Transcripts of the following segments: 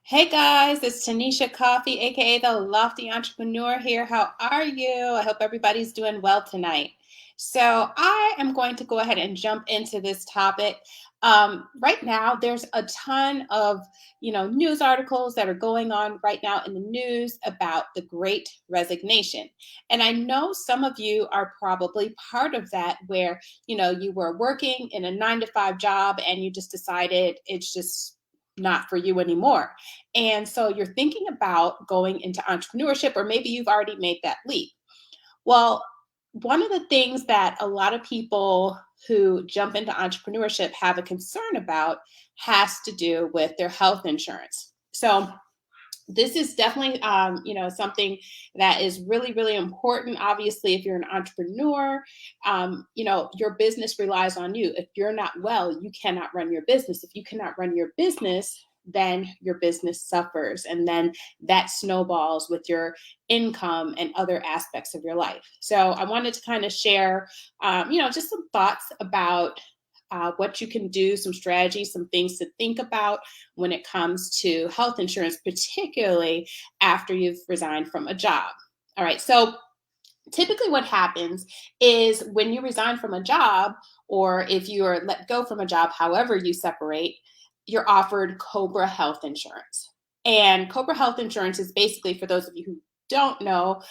Hey guys, it's Tanisha Coffey, aka the Lofty Entrepreneur here. How are you? I hope everybody's doing well tonight. So, I am going to go ahead and jump into this topic. Right now, there's a ton of news articles that are going on right now in the news about the Great Resignation, and I know some of you are probably part of that, where you were working in a 9 to 5 job and you just decided it's just not for you anymore, and so you're thinking about going into entrepreneurship, or maybe you've already made that leap. Well, one of the things that a lot of people who jump into entrepreneurship have a concern about has to do with their health insurance. So, this is definitely something that is really really important. Obviously, if you're an entrepreneur, your business relies on you. If you're not well, you cannot run your business. If you cannot run your business, then your business suffers, and then that snowballs with your income and other aspects of your life. So I wanted to kind of share just some thoughts about what you can do, some strategies, some things to think about when it comes to health insurance, particularly after you've resigned from a job. All right. So typically, what happens is when you resign from a job, or if you are let go from a job, however you separate, you're offered Cobra health insurance. And Cobra health insurance is basically, for those of you who don't know,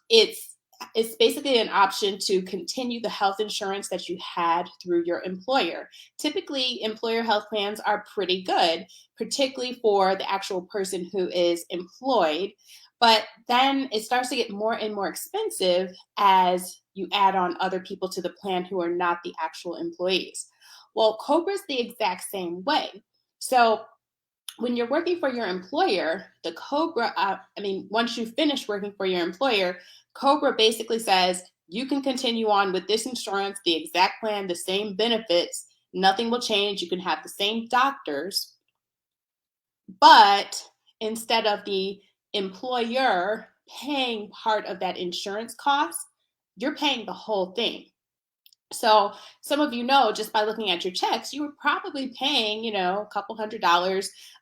it's basically an option to continue the health insurance that you had through your employer. Typically, employer health plans are pretty good, particularly for the actual person who is employed. But then it starts to get more and more expensive as you add on other people to the plan who are not the actual employees. Well, Cobra's the exact same way. So when you're working for your employer, the Cobra, once you finish working for your employer, Cobra basically says you can continue on with this insurance, the exact plan, the same benefits, nothing will change. You can have the same doctors, but instead of the employer paying part of that insurance cost, you're paying the whole thing. So some of just by looking at your checks, you were probably paying, a couple $100,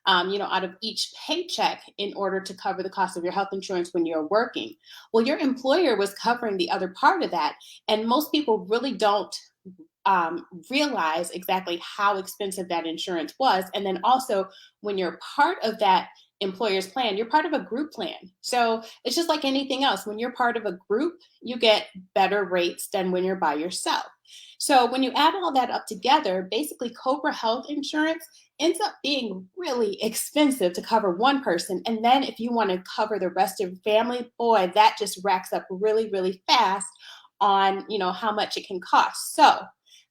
out of each paycheck in order to cover the cost of your health insurance when you're working. Well, your employer was covering the other part of that, and most people really don't realize exactly how expensive that insurance was. And then also, when you're part of that employer's plan, you're part of a group plan. So it's just like anything else. When you're part of a group, you get better rates than when you're by yourself. So when you add all that up together, basically Cobra Health Insurance ends up being really expensive to cover one person. And then if you want to cover the rest of your family, boy, that just racks up really, really fast on, how much it can cost. So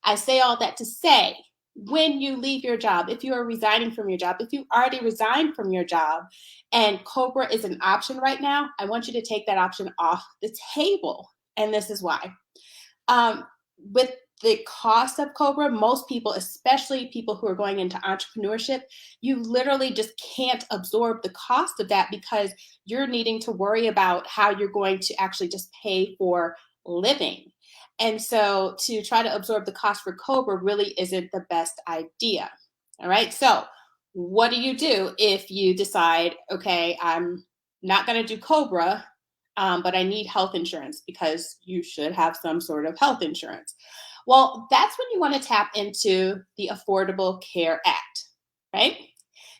I say all that to say, when you leave your job, if you are resigning from your job, if you already resigned from your job and Cobra is an option right now, I want you to take that option off the table. And this is why. With the cost of Cobra, most people, especially people who are going into entrepreneurship, you literally just can't absorb the cost of that because you're needing to worry about how you're going to actually just pay for living. And so to try to absorb the cost for Cobra really isn't the best idea. All right. So what do you do if you decide, okay, I'm not going to do Cobra, but I need health insurance, because you should have some sort of health insurance? Well, that's when you want to tap into the Affordable Care Act, right?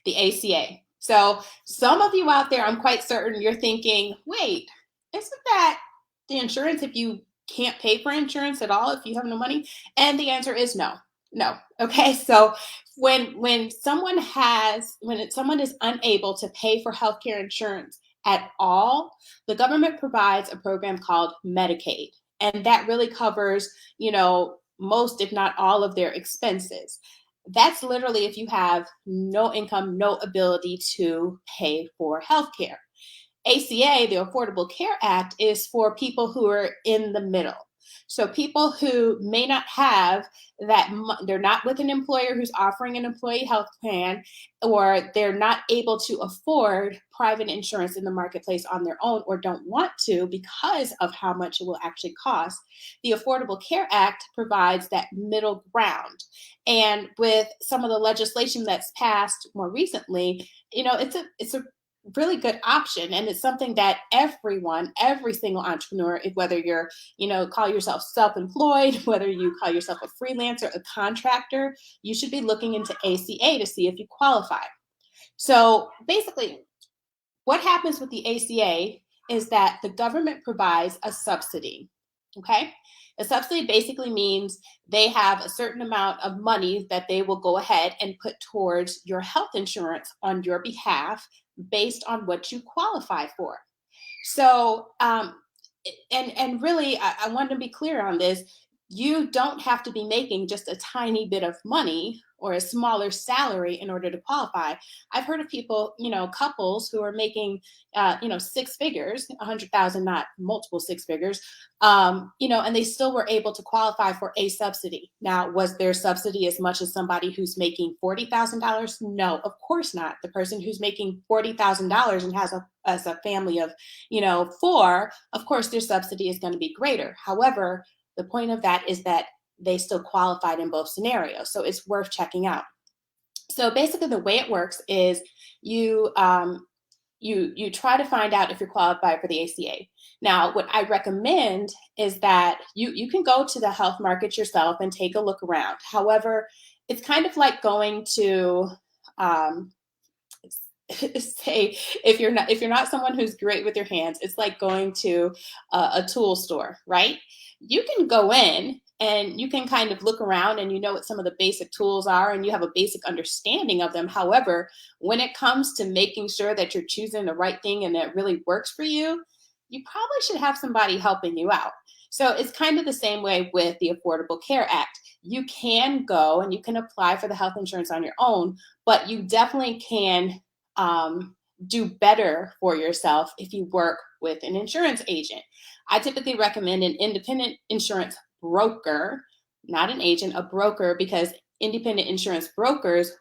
The ACA. So some of you out there, I'm quite certain you're thinking, wait, isn't that the insurance if you can't pay for insurance at all, if you have no money? And the answer is no. No. Okay. So when someone is unable to pay for healthcare insurance at all, the government provides a program called Medicaid. And that really covers, most, if not all, of their expenses. That's literally if you have no income, no ability to pay for healthcare. ACA, the Affordable Care Act, is for people who are in the middle. So people who may not have that, they're not with an employer who's offering an employee health plan, or they're not able to afford private insurance in the marketplace on their own, or don't want to because of how much it will actually cost. The Affordable Care Act provides that middle ground. And with some of the legislation that's passed more recently, it's a really good option, and it's something that everyone, every single entrepreneur, whether you're, call yourself self-employed, whether you call yourself a freelancer, a contractor, you should be looking into ACA to see if you qualify. So basically, what happens with the ACA is that the government provides a subsidy. Okay. A subsidy basically means they have a certain amount of money that they will go ahead and put towards your health insurance on your behalf based on what you qualify for. So, and really, I wanted to be clear on this. You don't have to be making just a tiny bit of money or a smaller salary in order to qualify. I've heard of people, couples who are making, six figures, 100,000, not multiple six figures, and they still were able to qualify for a subsidy. Now, was their subsidy as much as somebody who's making $40,000? No, of course not. The person who's making $40,000 and has a family of, four, of course, their subsidy is going to be greater. However, the point of that is that they still qualified in both scenarios. So it's worth checking out. So basically the way it works is you try to find out if you're qualified for the ACA. Now, what I recommend is that you can go to the health market yourself and take a look around. However, it's kind of like going to say, if you're not someone who's great with your hands, it's like going to a tool store, right? You can go in and you can kind of look around and you know what some of the basic tools are and you have a basic understanding of them. However, when it comes to making sure that you're choosing the right thing and that really works for you, you probably should have somebody helping you out. So it's kind of the same way with the Affordable Care Act. You can go and you can apply for the health insurance on your own, but you definitely can do better for yourself if you work with an insurance agent. I typically recommend an independent insurance broker, not an agent, a broker, because independent insurance brokers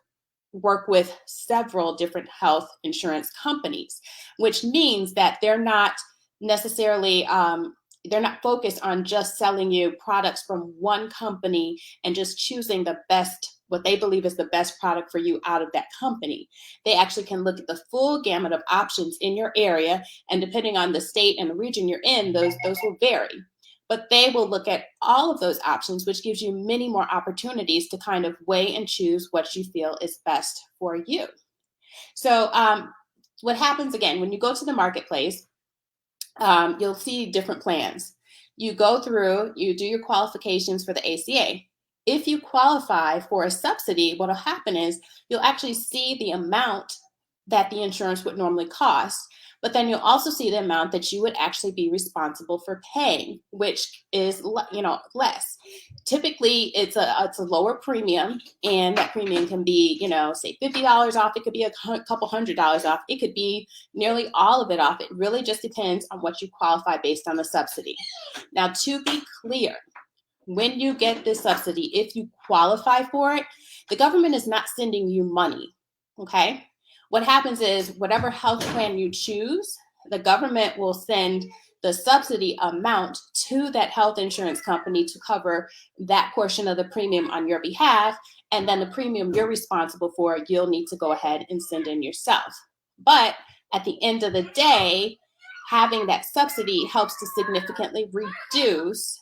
work with several different health insurance companies, which means that they're not necessarily they're not focused on just selling you products from one company and just choosing the best, what they believe is the best product for you out of that company. They actually can look at the full gamut of options in your area, and depending on the state and the region you're in, those will vary. But they will look at all of those options, which gives you many more opportunities to kind of weigh and choose what you feel is best for you. So what happens again, when you go to the marketplace, you'll see different plans. You go through, you do your qualifications for the ACA. If you qualify for a subsidy, what will happen is you'll actually see the amount that the insurance would normally cost, but then you'll also see the amount that you would actually be responsible for paying, which is less. Typically, it's a lower premium, and that premium can be, say $50 off. It could be a couple $100s off. It could be nearly all of it off. It really just depends on what you qualify based on the subsidy. Now, to be clear, when you get this subsidy, if you qualify for it, the government is not sending you money, okay? What happens is whatever health plan you choose, the government will send the subsidy amount to that health insurance company to cover that portion of the premium on your behalf, and then the premium you're responsible for, you'll need to go ahead and send in yourself. But at the end of the day, having that subsidy helps to significantly reduce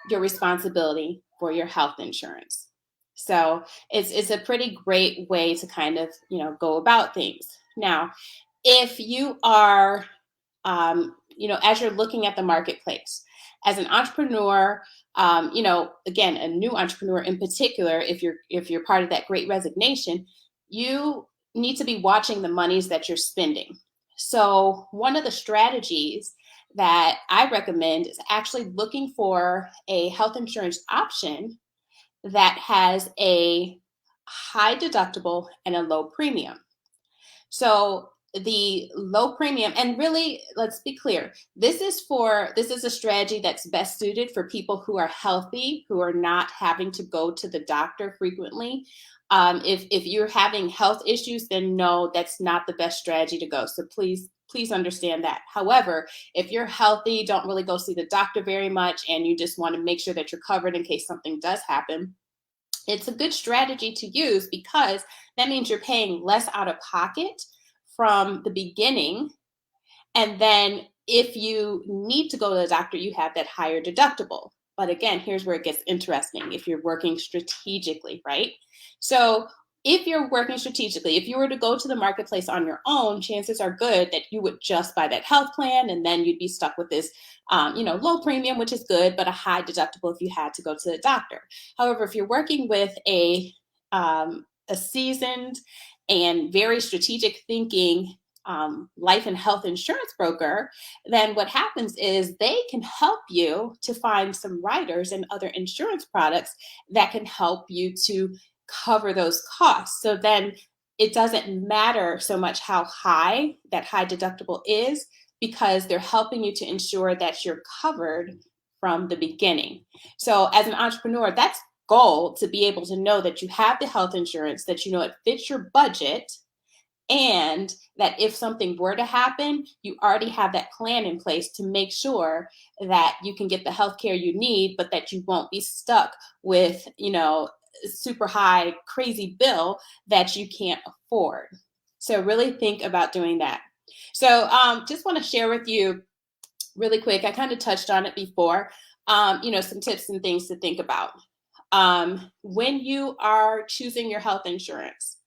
your responsibility for your health insurance. So it's a pretty great way to kind of, go about things. Now, if you are, as you're looking at the marketplace, as an entrepreneur, again, a new entrepreneur in particular, if you're part of that Great Resignation, you need to be watching the monies that you're spending. So one of the strategies that I recommend is actually looking for a health insurance option that has a high deductible and a low premium. So the low premium, and really, let's be clear, this is a strategy that's best suited for people who are healthy, who are not having to go to the doctor frequently. If you're having health issues, then no, that's not the best strategy to go. So please understand that. However, if you're healthy, don't really go see the doctor very much, and you just want to make sure that you're covered in case something does happen, it's a good strategy to use, because that means you're paying less out of pocket from the beginning. And then if you need to go to the doctor, you have that higher deductible. But again, here's where it gets interesting if you're working strategically, right? So if you're working strategically, if you were to go to the marketplace on your own, chances are good that you would just buy that health plan, and then you'd be stuck with this, low premium, which is good, but a high deductible if you had to go to the doctor. However, if you're working with a seasoned and very strategic thinking life and health insurance broker, then what happens is they can help you to find some riders and other insurance products that can help you to cover those costs. So then it doesn't matter so much how high that high deductible is, because they're helping you to ensure that you're covered from the beginning. So as an entrepreneur, that's goal, to be able to know that you have the health insurance, that you know it fits your budget, and that if something were to happen, you already have that plan in place to make sure that you can get the health care you need, but that you won't be stuck with, super high, crazy bill that you can't afford. So really think about doing that. So just want to share with you really quick. I kind of touched on it before, some tips and things to think about. When you are choosing your health insurance,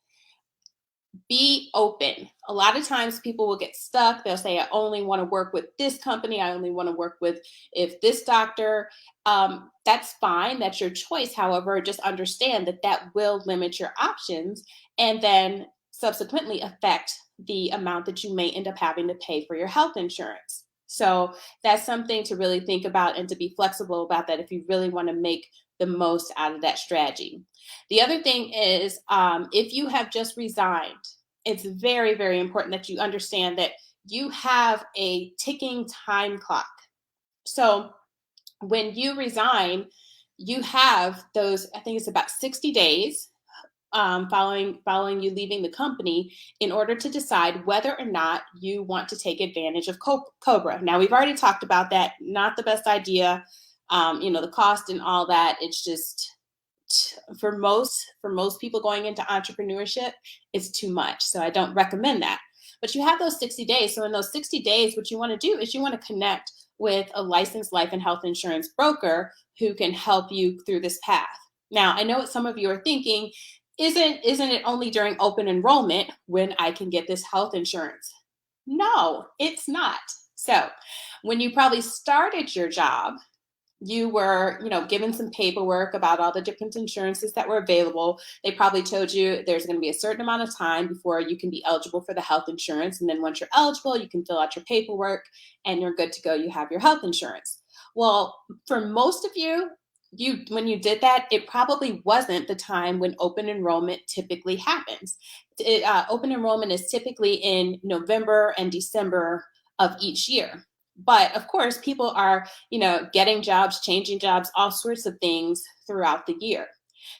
be open. A lot of times people will get stuck. They'll say, I only want to work with this company. I only want to work with if this doctor. That's fine. That's your choice. However, just understand that that will limit your options, and then subsequently affect the amount that you may end up having to pay for your health insurance. So that's something to really think about, and to be flexible about that if you really want to make the most out of that strategy. The other thing is, if you have just resigned, it's very, very important that you understand that you have a ticking time clock. So when you resign, you have those, I think it's about 60 days following you leaving the company, in order to decide whether or not you want to take advantage of Cobra. Now, we've already talked about that. Not the best idea. The cost and all that. It's just, for most people going into entrepreneurship, it's too much. So I don't recommend that. But you have those 60 days. So in those 60 days, what you want to do is you want to connect with a licensed life and health insurance broker who can help you through this path. Now, I know what some of you are thinking, isn't it only during open enrollment when I can get this health insurance? No, it's not. So when you probably started your job, you were, given some paperwork about all the different insurances that were available. They probably told you there's going to be a certain amount of time before you can be eligible for the health insurance. And then once you're eligible, you can fill out your paperwork and you're good to go. You have your health insurance. Well, for most of you, when you did that, it probably wasn't the time when open enrollment typically happens. Open enrollment is typically in November and December of each year. But of course, people are, getting jobs, changing jobs, all sorts of things throughout the year.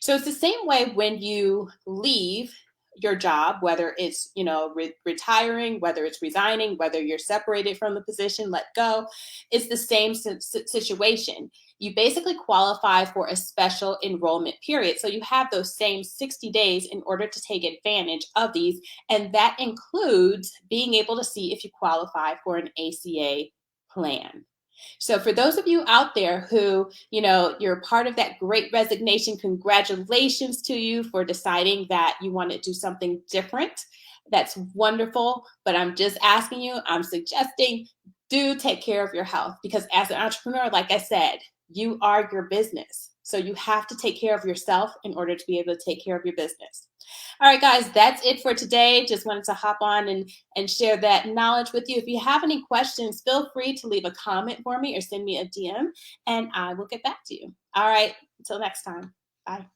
So it's the same way when you leave your job, whether it's, retiring, whether it's resigning, whether you're separated from the position, let go. It's the same situation. You basically qualify for a special enrollment period. So you have those same 60 days in order to take advantage of these. And that includes being able to see if you qualify for an ACA plan. So for those of you out there who, you're part of that Great Resignation, congratulations to you for deciding that you want to do something different. That's wonderful. But I'm just asking you, I'm suggesting, do take care of your health, because as an entrepreneur, like I said, you are your business. So you have to take care of yourself in order to be able to take care of your business. All right, guys, that's it for today. Just wanted to hop on and share that knowledge with you. If you have any questions, feel free to leave a comment for me or send me a DM, and I will get back to you. All right, until next time. Bye.